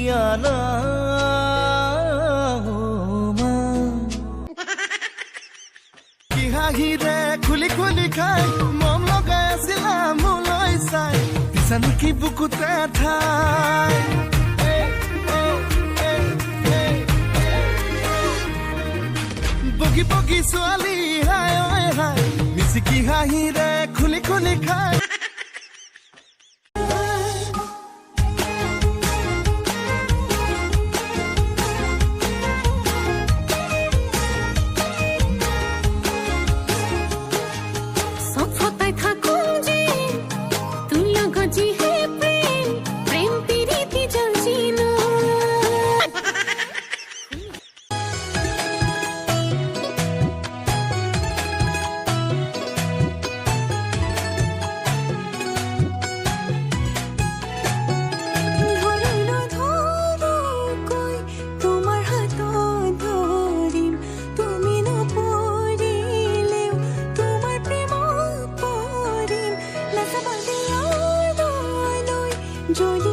আনা কি হাঁহিৰে খুলি খুলি খাই মম লগাই আছিলা মোলৈ চাই পিছানো কি বুকুতে ঠাই বগি বগি ছোৱালী হাই ঐ হাই মিচিকি হাঁহিৰে খুলি খুলি খাই Joy